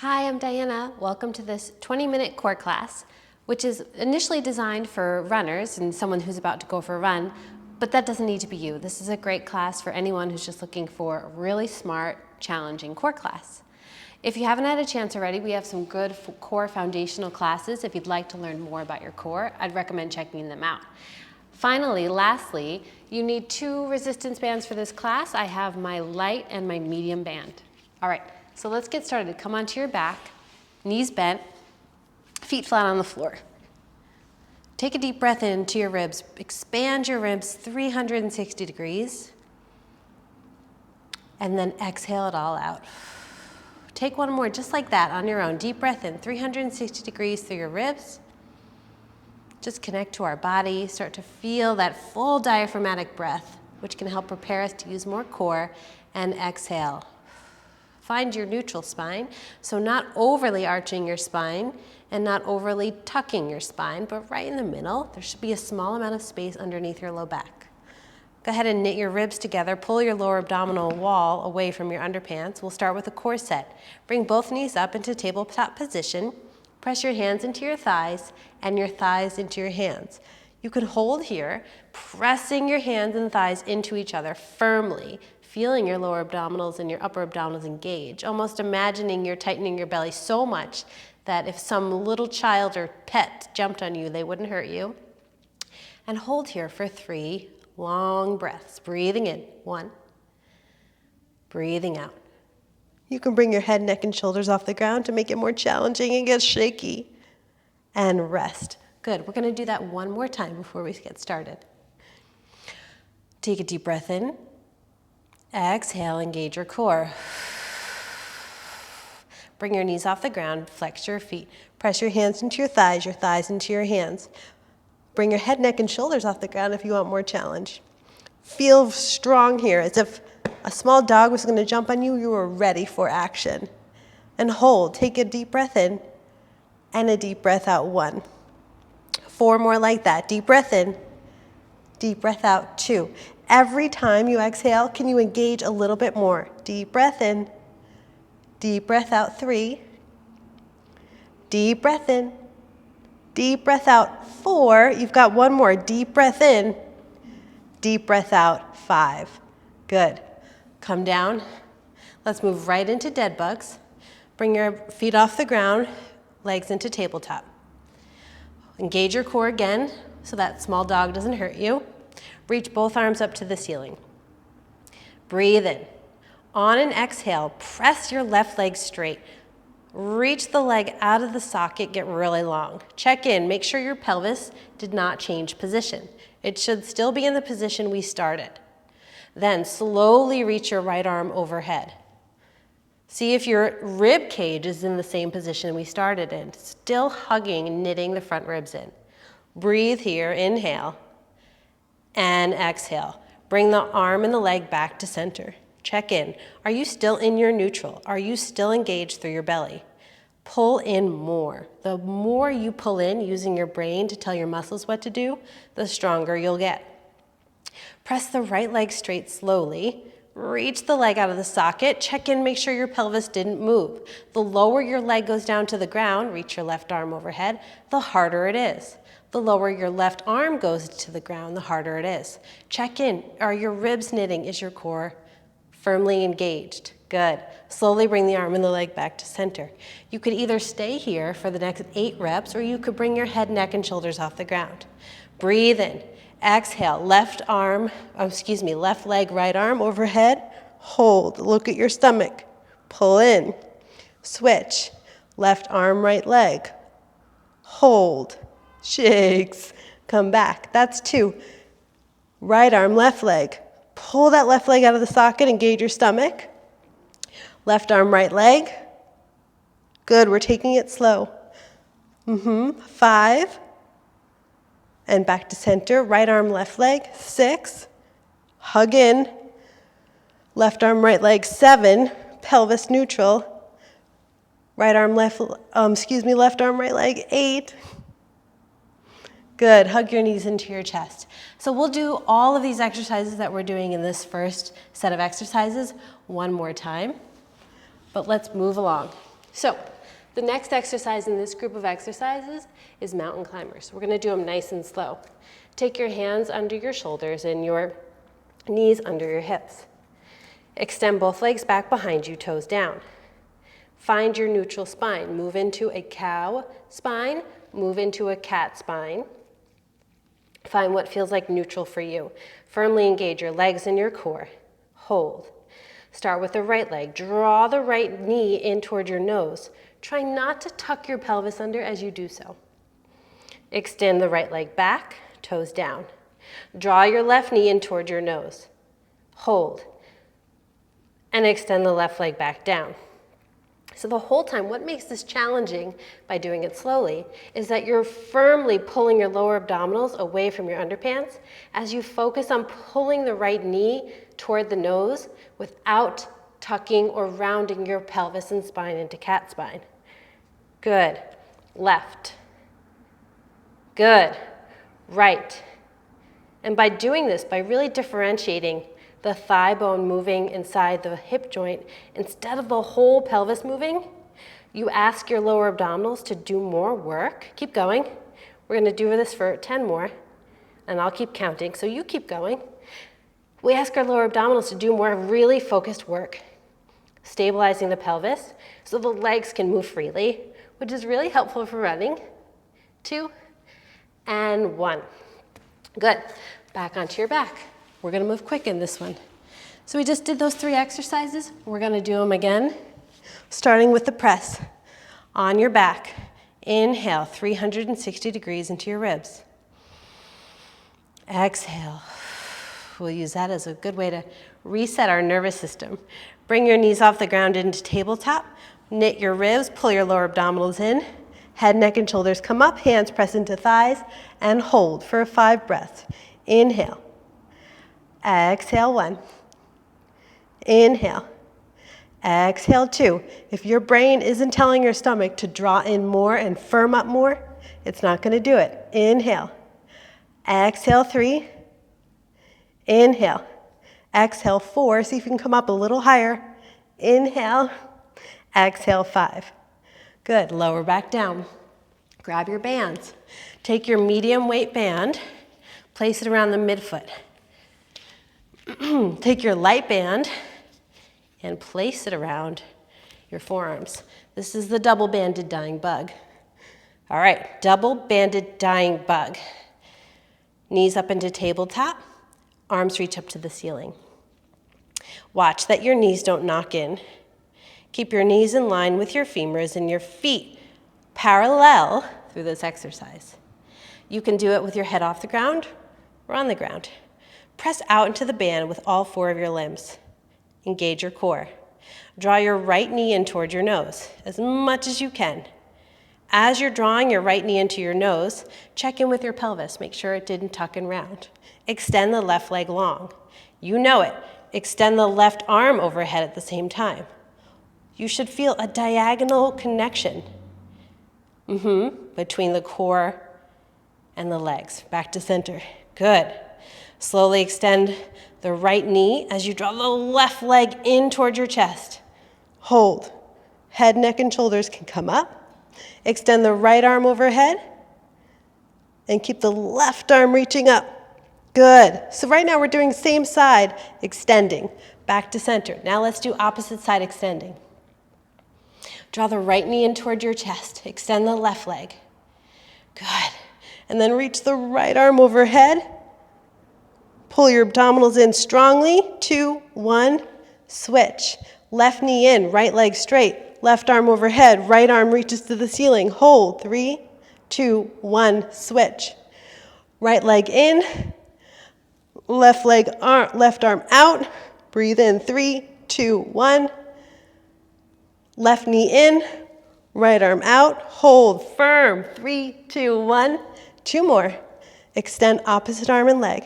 Hi, I'm Diana. Welcome to this 20-minute core class, which is initially designed for runners and someone who's about to go for a run, but that doesn't need to be you. This is a great class for anyone who's just looking for a really smart, challenging core class. If you haven't had a chance already, we have some good core foundational classes. If you'd like to learn more about your core, I'd recommend checking them out. Finally, lastly, you need 2 resistance bands for this class. I have my light and my medium band. All right, so let's get started. Come onto your back, knees bent, feet flat on the floor. Take a deep breath into your ribs. Expand your ribs 360 degrees. And then exhale it all out. Take one more just like that on your own. Deep breath in, 360 degrees through your ribs. Just connect to our body. Start to feel that full diaphragmatic breath, which can help prepare us to use more core. And exhale. Find your neutral spine, so not overly arching your spine and not overly tucking your spine, but right in the middle. There should be a small amount of space underneath your low back. Go ahead and knit your ribs together. Pull your lower abdominal wall away from your underpants. We'll start with a core set. Bring both knees up into tabletop position. Press your hands into your thighs and your thighs into your hands. You can hold here, pressing your hands and thighs into each other firmly, feeling your lower abdominals and your upper abdominals engage, almost imagining you're tightening your belly so much that if some little child or pet jumped on you, they wouldn't hurt you. And hold here for 3 long breaths. Breathing in, 1. Breathing out. You can bring your head, neck, and shoulders off the ground to make it more challenging and get shaky. And rest. Good. We're going to do that one more time before we get started. Take a deep breath in. Exhale, engage your core. Bring your knees off the ground, flex your feet. Press your hands into your thighs into your hands. Bring your head, neck, and shoulders off the ground if you want more challenge. Feel strong here, as if a small dog was going to jump on you, you were ready for action. And hold. Take a deep breath in and a deep breath out, 1. 4 more like that. Deep breath in, deep breath out, 2. Every time you exhale, can you engage a little bit more? Deep breath in, deep breath out, 3. Deep breath in, deep breath out, 4. You've got one more. Deep breath in, deep breath out, 5. Good. Come down. Let's move right into dead bugs. Bring your feet off the ground, legs into tabletop. Engage your core again so that small dog doesn't hurt you. Reach both arms up to the ceiling. Breathe in. On an exhale, press your left leg straight. Reach the leg out of the socket, get really long. Check in, make sure your pelvis did not change position. It should still be in the position we started. Then slowly reach your right arm overhead. See if your rib cage is in the same position we started in. Still hugging and knitting the front ribs in. Breathe here, inhale. And exhale. Bring the arm and the leg back to center. Check in. Are you still in your neutral? Are you still engaged through your belly? Pull in more. The more you pull in using your brain to tell your muscles what to do, the stronger you'll get. Press the right leg straight slowly. Reach the leg out of the socket. Check in, make sure your pelvis didn't move. The lower your leg goes down to the ground, reach your left arm overhead, the harder it is. The lower your left arm goes to the ground, the harder it is. Check in. Are your ribs knitting? Is your core firmly engaged? Good. Slowly bring the arm and the leg back to center. You could either stay here for the next 8 reps, or you could bring your head, neck, and shoulders off the ground. Breathe in. Exhale. Left leg, right arm overhead. Hold. Look at your stomach. Pull in. Switch. Left arm, right leg. Hold. Shakes. Come back. That's 2. Right arm, left leg. Pull that left leg out of the socket, engage your stomach. Left arm, right leg. Good, we're taking it slow. 5. And back to center. Right arm, left leg. 6. Hug in. Left arm, right leg. 7. Pelvis neutral. Left arm, right leg. 8. Good. Hug your knees into your chest. So we'll do all of these exercises that we're doing in this first set of exercises one more time. But let's move along. So the next exercise in this group of exercises is mountain climbers. We're going to do them nice and slow. Take your hands under your shoulders and your knees under your hips. Extend both legs back behind you, toes down. Find your neutral spine. Move into a cow spine, move into a cat spine. Find what feels like neutral for you. Firmly engage your legs and your core. Hold. Start with the right leg. Draw the right knee in toward your nose. Try not to tuck your pelvis under as you do so. Extend the right leg back, toes down. Draw your left knee in toward your nose. Hold. And extend the left leg back down. So the whole time, what makes this challenging by doing it slowly is that you're firmly pulling your lower abdominals away from your underpants as you focus on pulling the right knee toward the nose without tucking or rounding your pelvis and spine into cat spine. Good. Left. Good. Right. And by doing this, by really differentiating the thigh bone moving inside the hip joint, instead of the whole pelvis moving, you ask your lower abdominals to do more work. Keep going. We're going to do this for 10 more, and I'll keep counting, so you keep going. We ask our lower abdominals to do more really focused work, stabilizing the pelvis so the legs can move freely, which is really helpful for running. 2 and 1. Good. Back onto your back. We're going to move quick in this one. So we just did those 3 exercises. We're going to do them again, starting with the press. On your back, inhale, 360 degrees into your ribs. Exhale. We'll use that as a good way to reset our nervous system. Bring your knees off the ground into tabletop. Knit your ribs, pull your lower abdominals in. Head, neck, and shoulders come up, hands press into thighs, and hold for 5 breaths. Inhale. Exhale, 1. Inhale. Exhale, 2. If your brain isn't telling your stomach to draw in more and firm up more, it's not going to do it. Inhale. Exhale, 3. Inhale. Exhale, 4. See if you can come up a little higher. Inhale. Exhale, 5. Good. Lower back down. Grab your bands. Take your medium weight band, place it around the midfoot. Take your light band and place it around your forearms. This is the double-banded dying bug. All right, double-banded dying bug. Knees up into tabletop, arms reach up to the ceiling. Watch that your knees don't knock in. Keep your knees in line with your femurs and your feet parallel through this exercise. You can do it with your head off the ground or on the ground. Press out into the band with all 4 of your limbs. Engage your core. Draw your right knee in toward your nose as much as you can. As you're drawing your right knee into your nose, check in with your pelvis. Make sure it didn't tuck and round. Extend the left leg long. You know it. Extend the left arm overhead at the same time. You should feel a diagonal connection between the core and the legs. Back to center. Good. Slowly extend the right knee as you draw the left leg in toward your chest. Hold. Head, neck, and shoulders can come up. Extend the right arm overhead and keep the left arm reaching up. Good. So right now we're doing same side extending. Back to center. Now let's do opposite side extending. Draw the right knee in toward your chest. Extend the left leg. Good. And then reach the right arm overhead. Pull your abdominals in strongly. 2, 1, switch. Left knee in, right leg straight. Left arm overhead, right arm reaches to the ceiling. Hold. 3, 2, 1, switch. Right leg in, left arm out. Breathe in. 3, 2, 1. Left knee in, right arm out. Hold firm. 3, 2, 1. 2 more. Extend opposite arm and leg.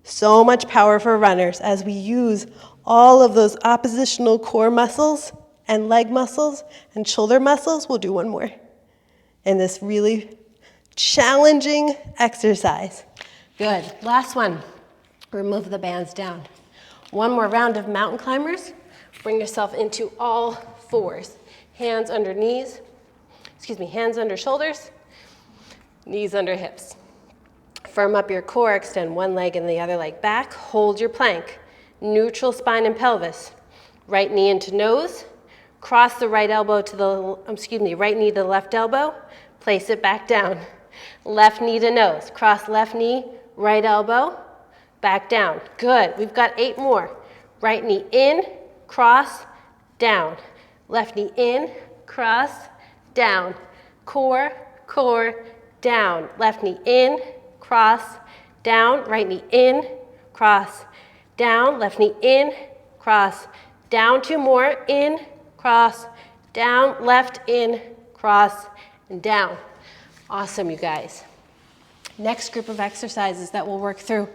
So much power for runners as we use all of those oppositional core muscles and leg muscles and shoulder muscles. We'll do one more in this really challenging exercise. Good. Last one. Remove the bands down. One more round of mountain climbers. Bring yourself into all 4s. Hands under knees, hands under shoulders, knees under hips. Firm up your core, extend one leg and the other leg back. Hold your plank. Neutral spine and pelvis. Right knee into nose. Cross the right elbow to the, right knee to the left elbow. Place it back down. Left knee to nose. Cross left knee, right elbow, back down. Good. We've got 8 more. Right knee in, cross, down. Left knee in, cross, down. Core, core, down. Left knee in, cross, down. Right knee in, cross, down. Left knee in, cross, down. 2 more. In, cross, down. Left in, cross, and down. Awesome, you guys. Next group of exercises that we'll work through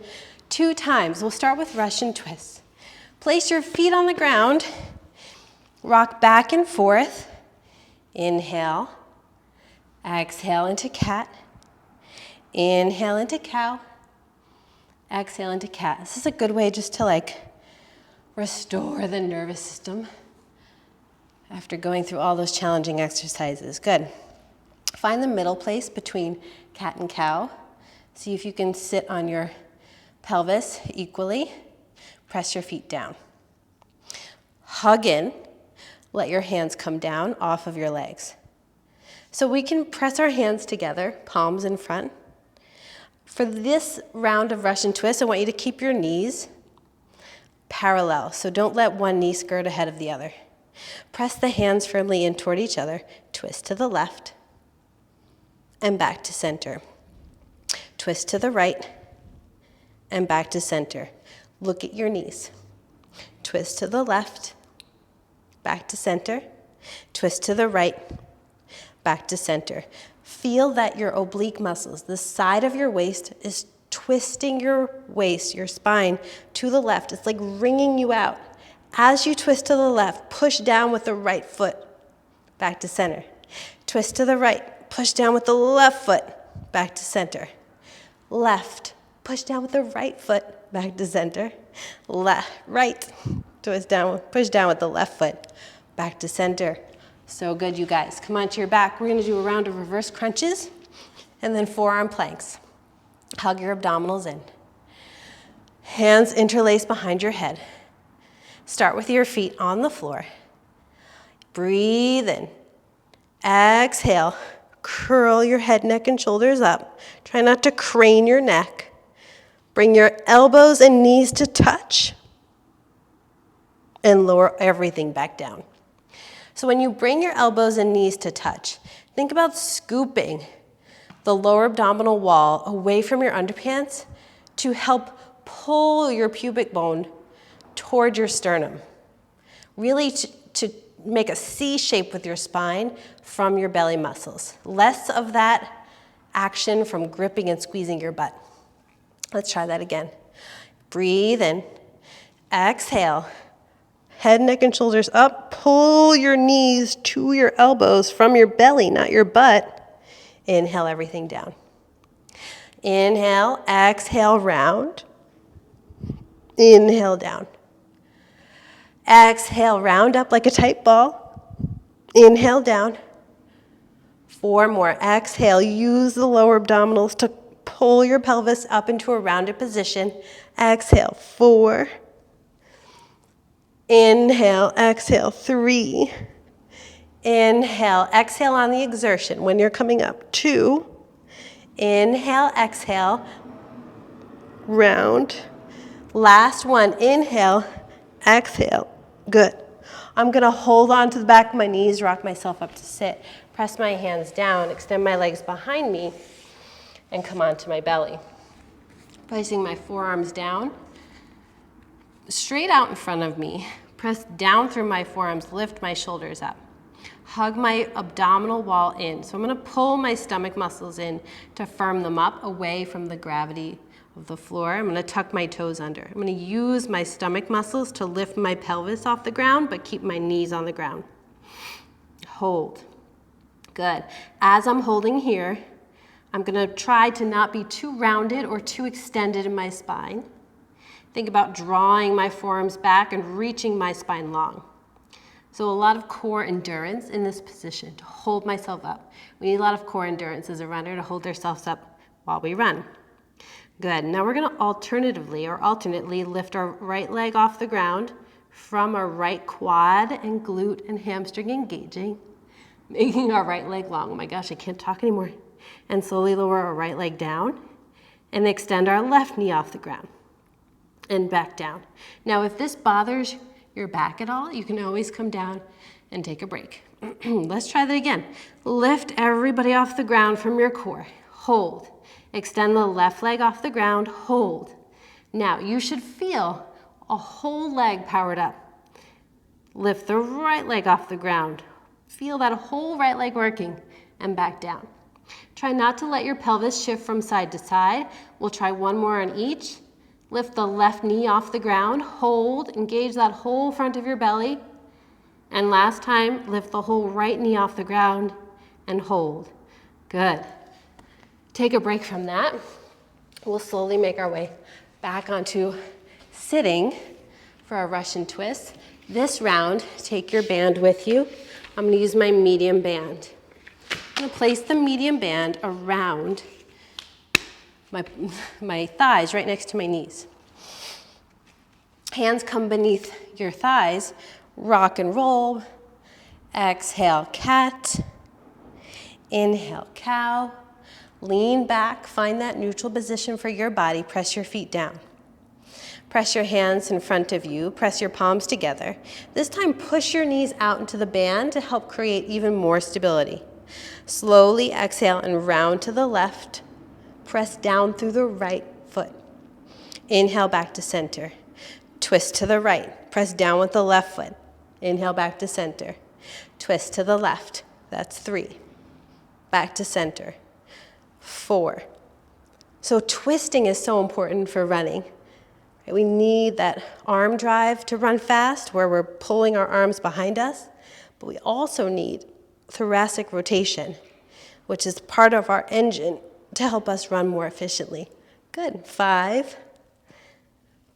2 times. We'll start with Russian twists. Place your feet on the ground. Rock back and forth. Inhale. Exhale into cat. Inhale into cow. Exhale into cat. This is a good way just to restore the nervous system after going through all those challenging exercises. Good. Find the middle place between cat and cow. See if you can sit on your pelvis equally. Press your feet down. Hug in. Let your hands come down off of your legs. So we can press our hands together, palms in front. For this round of Russian twist, I want you to keep your knees parallel. So don't let one knee skirt ahead of the other. Press the hands firmly in toward each other. Twist to the left and back to center. Twist to the right and back to center. Look at your knees. Twist to the left, back to center. Twist to the right, back to center. Feel that your oblique muscles, the side of your waist, is twisting your waist, your spine, to the left. It's like wringing you out. As you twist to the left, push down with the right foot, back to center. Twist to the right, push down with the left foot, back to center. Left, push down with the right foot, back to center. Left, right, twist down, push down with the left foot, back to center. So good, you guys. Come on to your back. We're going to do a round of reverse crunches and then forearm planks. Hug your abdominals in. Hands interlaced behind your head. Start with your feet on the floor. Breathe in. Exhale. Curl your head, neck, and shoulders up. Try not to crane your neck. Bring your elbows and knees to touch. And lower everything back down. So when you bring your elbows and knees to touch, think about scooping the lower abdominal wall away from your underpants to help pull your pubic bone toward your sternum. Really to make a C shape with your spine from your belly muscles. Less of that action from gripping and squeezing your butt. Let's try that again. Breathe in. Exhale. Head, neck, and shoulders up. Pull your knees to your elbows from your belly, not your butt. Inhale everything down. Inhale, exhale, round. Inhale down. Exhale, round up like a tight ball. Inhale down. 4 more. Exhale, use the lower abdominals to pull your pelvis up into a rounded position. Exhale, 4. Inhale, exhale, 3. Inhale, exhale on the exertion when you're coming up. 2. Inhale, exhale, round. Last one, inhale, exhale. Good. I'm going to hold on to the back of my knees, rock myself up to sit, press my hands down, extend my legs behind me, and come onto my belly. Placing my forearms down, straight out in front of me. Press down through my forearms, lift my shoulders up. Hug my abdominal wall in. So I'm going to pull my stomach muscles in to firm them up away from the gravity of the floor. I'm going to tuck my toes under. I'm going to use my stomach muscles to lift my pelvis off the ground, but keep my knees on the ground. Hold. Good. As I'm holding here, I'm going to try to not be too rounded or too extended in my spine. Think about drawing my forearms back and reaching my spine long. So a lot of core endurance in this position to hold myself up. We need a lot of core endurance as a runner to hold ourselves up while we run. Good. Now we're going to alternately lift our right leg off the ground from our right quad and glute and hamstring engaging, making our right leg long. Oh my gosh, I can't talk anymore. And slowly lower our right leg down and extend our left knee off the ground and back down. Now, if this bothers your back at all, you can always come down and take a break. Let's try that again. Lift everybody off the ground from your core. Hold. Extend the left leg off the ground. Hold. Now, you should feel a whole leg powered up. Lift the right leg off the ground. Feel that whole right leg working and back down. Try not to let your pelvis shift from side to side. We'll try one more on each. Lift the left knee off the ground. Hold. Engage that whole front of your belly. And last time, lift the whole right knee off the ground and hold. Good. Take a break from that. We'll slowly make our way back onto sitting for our Russian twist. This round, take your band with you. I'm going to use my medium band. I'm going to place the medium band around my thighs, right next to my knees. Hands come beneath your thighs. Rock and roll. Exhale, cat. Inhale, cow. Lean back, find that neutral position for your body. Press your feet down. Press your hands in front of you. Press your palms together. This time, push your knees out into the band to help create even more stability. Slowly exhale and round to the left. Press down through the right foot. Inhale back to center. Twist to the right. Press down with the left foot. Inhale back to center. Twist to the left. That's 3. Back to center. 4. So twisting is so important for running. We need that arm drive to run fast where we're pulling our arms behind us, but we also need thoracic rotation, which is part of our engine to help us run more efficiently. Good. 5,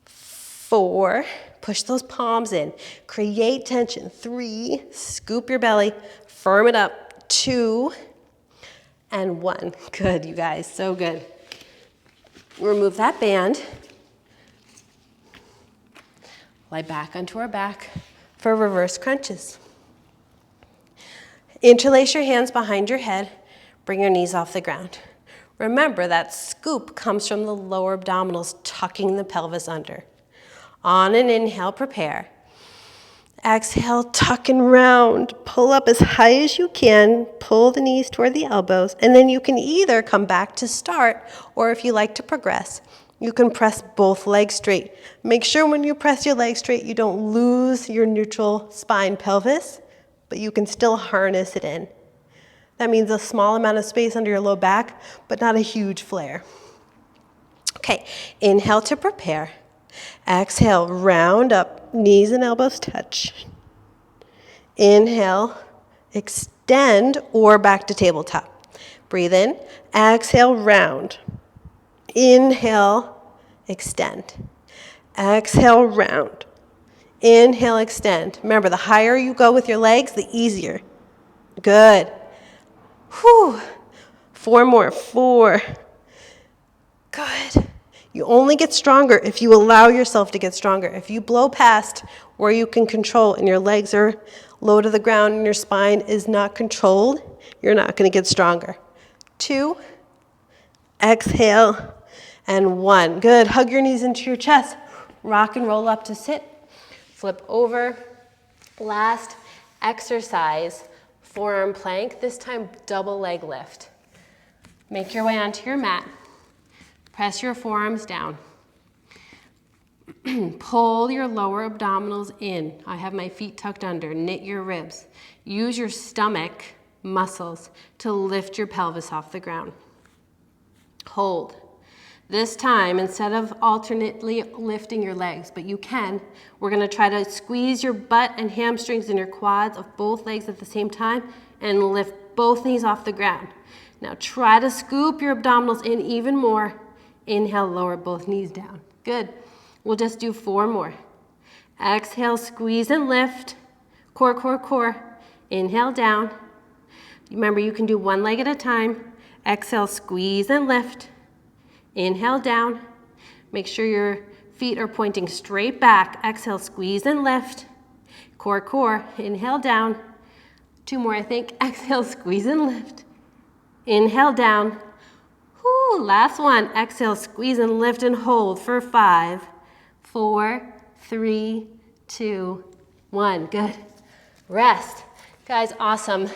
4, push those palms in. Create tension. 3, scoop your belly, firm it up. 2, and 1. Good, you guys, so good. Remove that band. Lie back onto our back for reverse crunches. Interlace your hands behind your head. Bring your knees off the ground. Remember that scoop comes from the lower abdominals, tucking the pelvis under. On an inhale, prepare. Exhale, tuck and round. Pull up as high as you can. Pull the knees toward the elbows. And then you can either come back to start, or if you like to progress, you can press both legs straight. Make sure when you press your legs straight, you don't lose your neutral spine pelvis, but you can still harness it in. That means a small amount of space under your low back, but not a huge flare. Okay, inhale to prepare. Exhale, round up, knees and elbows touch. Inhale, extend or back to tabletop. Breathe in, exhale, round. Inhale, extend. Exhale, round. Inhale, extend. Remember, the higher you go with your legs, the easier. Good. Whew. 4 more. 4. Good. You only get stronger if you allow yourself to get stronger. If you blow past where you can control and your legs are low to the ground and your spine is not controlled, you're not going to get stronger. 2. Exhale. And 1. Good. Hug your knees into your chest. Rock and roll up to sit. Flip over. Last exercise, forearm plank. This time, double leg lift. Make your way onto your mat. Press your forearms down. Pull your lower abdominals in. I have my feet tucked under. Knit your ribs. Use your stomach muscles to lift your pelvis off the ground. Hold. This time, instead of alternately lifting your legs, but you can, we're going to try to squeeze your butt and hamstrings and your quads of both legs at the same time and lift both knees off the ground. Now try to scoop your abdominals in even more. Inhale, lower both knees down. Good. We'll just do 4 more. Exhale, squeeze and lift. Core, core, core. Inhale down. Remember, you can do one leg at a time. Exhale, squeeze and lift. Inhale down. Make sure your feet are pointing straight back. Exhale, squeeze and lift. Core, core. Inhale down. 2 more, I think. Exhale, squeeze and lift. Inhale down. Whoo, last one. Exhale, squeeze and lift and hold for 5, 4, 3, 2, 1. Good. Rest. Guys, awesome.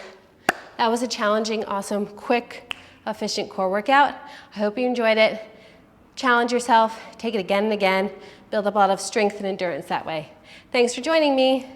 That was a challenging, awesome, quick, efficient core workout. I hope you enjoyed it. Challenge yourself. Take it again and again. Build up a lot of strength and endurance that way. Thanks for joining me.